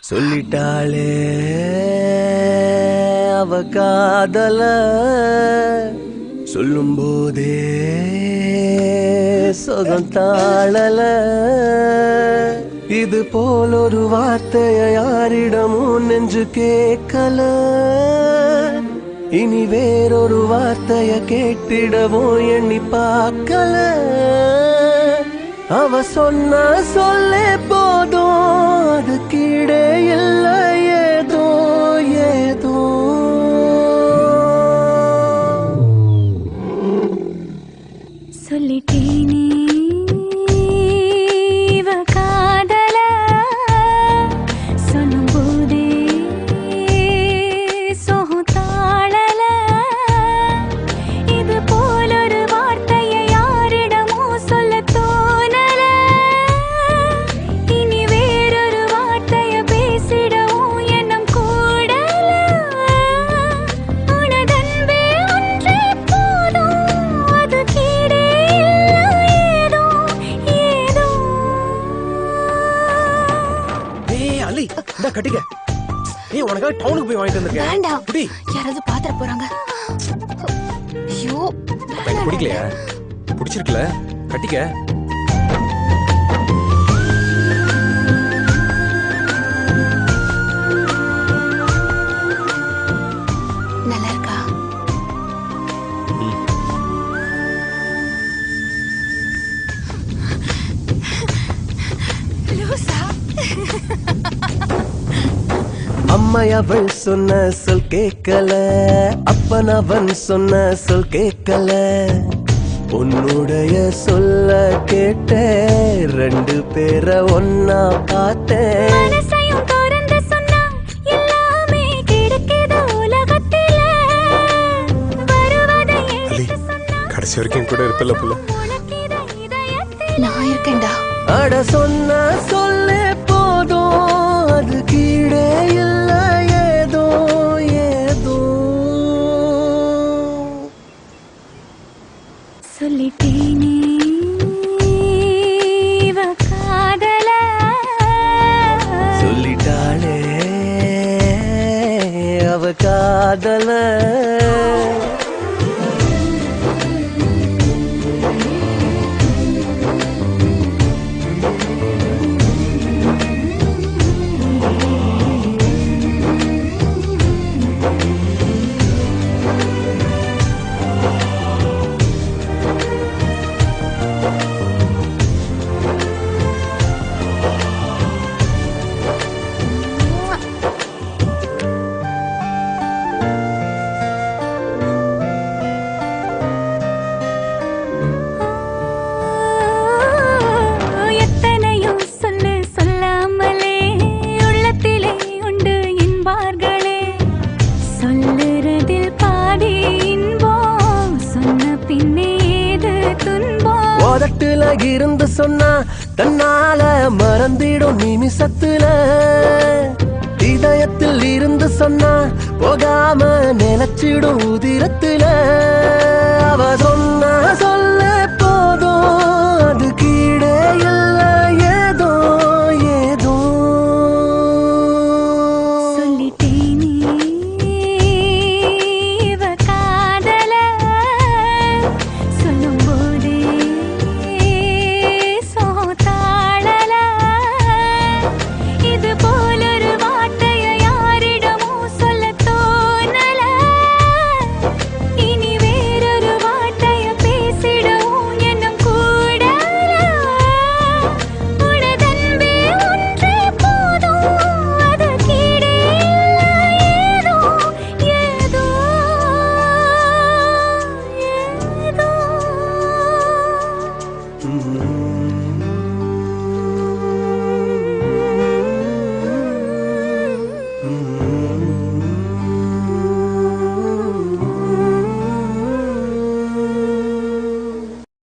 சொல்லிட்டாளே அவ காதல சொல்லும் போதே சொகம் தாழல இது போல் ஒரு வார்த்தைய யாரிடமும் நெஞ்சு கேட்கல இனி வேறொரு வார்த்தைய கேட்டிடவும் எண்ணி பார்க்கல அவ சொன்ன சொல்லே போதும் அது கீழே இல்லை ஏதோ ஏதோ சொல்லிட்டேனே இவ காதல சொல்லும் போதே சோகம் தாழல இது போல் ஒரு வார்த்தையை யாரிடமோ சொல்ல தோணல இனி வேறொரு வார்த்தைய பேசிடவும் எண்ணம் கூடல உனதன்பே ஒன்றே போதும் அது கீழே இல்லை ஏதோ ஏதோ அலி இந்த கட்டிக்க உனக்காக டவுனுக்கு போய் வாங்கிட்டு வந்திருக்கேன். வேண்டாம் குடி. யாராவது பாத்திர போறாங்க. ஐயோ எனக்கு பிடிக்கலையா? பிடிச்சிருக்கல கட்டிக்க. நல்லா இருக்கா? லூசா? அம்மை அவள் சொன்ன சொல் கேட்கல அப்பன் அவன் சொன்ன சொல் கேட்கல உன்னுடைய சொல்ல கேட்ட ரெண்டு பேரை ஒன்னா பார்த்தேன் மனசையும் திறந்து சொன்னா எல்லாமே கிடைக்குது உலகத்தில வருவதை எடுத்து சொன்னா கடைசி வரைக்கும் கூட இருப்பல புள்ள. உனக்கித இதயத்தில் நான் இருக்கேன்டா. அட சொன்ன சொல்லே போதும் அது கீழே இல்லை ஏதோ ஏதோ சொல்லிட்டேனே இவ காதல சொல்லிட்டாளே அவ காதல எத்தனையோ சொல்லு சொல்லாமலே உள்ளத்திலே உண்டு என்பார்களே சொல்லுறதில் பாதி இன்பம் சொன்ன பின்னே ஏது துன்பம் உதட்டுல இருந்து சொன்னா தன்னால மறந்திடும் நிமிஷத்துல இதயத்தில் இருந்து சொன்னா போகாம நினைச்சிடும் உதிரத்துல அவ சொன்ன